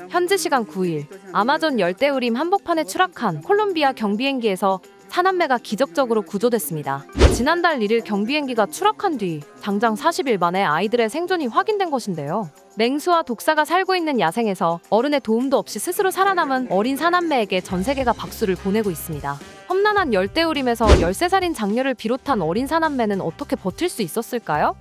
현지 시간 9일 아마존 열대우림 한복판에 추락한 콜롬비아 경비행기에서 사남매가 기적적으로 구조됐습니다. 지난달 1일 경비행기가 추락한 뒤 장장 40일 만에 아이들의 생존이 확인된 것인데요. 맹수와 독사가 살고 있는 야생에서 어른의 도움도 없이 스스로 살아남은 어린 사남매에게 전 세계가 박수를 보내고 있습니다. 험난한 열대우림에서 13살인 장녀를 비롯한 어린 사남매는 어떻게 버틸 수 있었을까요?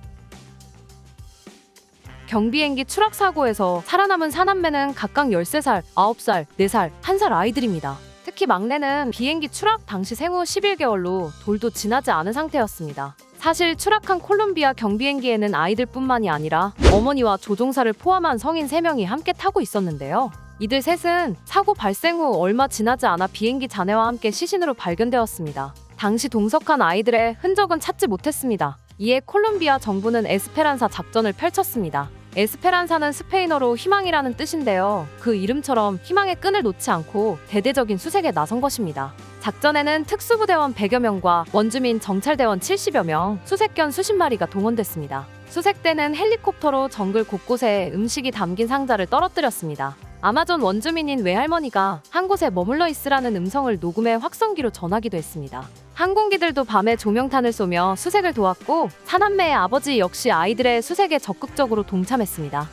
경비행기 추락 사고에서 살아남은 사남매는 각각 13살, 9살, 4살, 1살 아이들입니다. 특히 막내는 비행기 추락 당시 생후 11개월로 돌도 지나지 않은 상태였습니다. 사실 추락한 콜롬비아 경비행기에는 아이들뿐만이 아니라 어머니와 조종사를 포함한 성인 3명이 함께 타고 있었는데요. 이들 셋은 사고 발생 후 얼마 지나지 않아 비행기 잔해와 함께 시신으로 발견되었습니다. 당시 동석한 아이들의 흔적은 찾지 못했습니다. 이에 콜롬비아 정부는 에스페란사 작전을 펼쳤습니다. 에스페란사는 스페인어로 희망이라는 뜻인데요. 그 이름처럼 희망의 끈을 놓지 않고 대대적인 수색에 나선 것입니다. 작전에는 특수부대원 100여 명과 원주민 정찰대원 70여 명, 수색견 수십 마리가 동원됐습니다. 수색 때는 헬리콥터로 정글 곳곳에 음식이 담긴 상자를 떨어뜨렸습니다. 아마존 원주민인 외할머니가 한 곳에 머물러 있으라는 음성을 녹음해 확성기로 전하기도 했습니다. 항공기들도 밤에 조명탄을 쏘며 수색을 도왔고 사남매의 아버지 역시 아이들의 수색에 적극적으로 동참했습니다.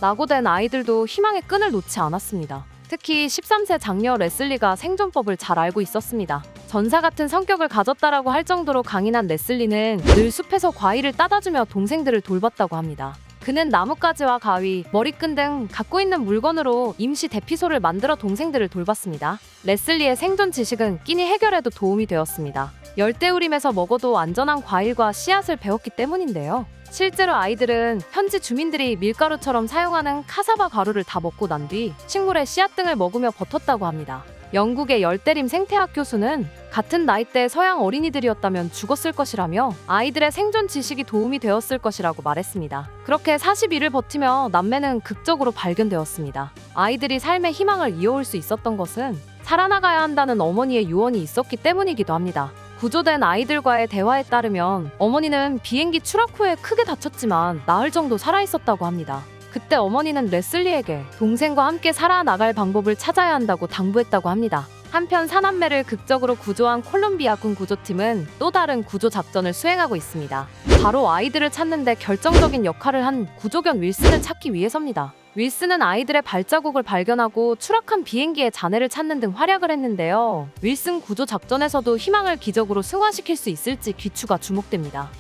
낙오된 아이들도 희망의 끈을 놓지 않았습니다. 특히 13세 장녀 레슬리가 생존법을 잘 알고 있었습니다. 전사 같은 성격을 가졌다라고 할 정도로 강인한 레슬리는 늘 숲에서 과일을 따다주며 동생들을 돌봤다고 합니다. 그는 나뭇가지와 가위, 머리끈 등 갖고 있는 물건으로 임시 대피소를 만들어 동생들을 돌봤습니다. 레슬리의 생존 지식은 끼니 해결에도 도움이 되었습니다. 열대우림에서 먹어도 안전한 과일과 씨앗을 배웠기 때문인데요. 실제로 아이들은 현지 주민들이 밀가루처럼 사용하는 카사바 가루를 다 먹고 난 뒤 식물의 씨앗 등을 먹으며 버텼다고 합니다. 영국의 열대림 생태학 교수는 같은 나이대 서양 어린이들이었다면 죽었을 것이라며 아이들의 생존 지식이 도움이 되었을 것이라고 말했습니다. 그렇게 40일을 버티며 남매는 극적으로 발견되었습니다. 아이들이 삶의 희망을 이어올 수 있었던 것은 살아나가야 한다는 어머니의 유언이 있었기 때문이기도 합니다. 구조된 아이들과의 대화에 따르면 어머니는 비행기 추락 후에 크게 다쳤지만 나흘 정도 살아있었다고 합니다. 그때 어머니는 레슬리에게 동생과 함께 살아나갈 방법을 찾아야 한다고 당부했다고 합니다. 한편 사남매를 극적으로 구조한 콜롬비아군 구조팀은 또 다른 구조 작전을 수행하고 있습니다. 바로 아이들을 찾는 데 결정적인 역할을 한 구조견 윌슨을 찾기 위해서입니다. 윌슨은 아이들의 발자국을 발견하고 추락한 비행기의 잔해를 찾는 등 활약을 했는데요. 윌슨 구조 작전에서도 희망을 기적으로 승화시킬 수 있을지 귀추가 주목됩니다.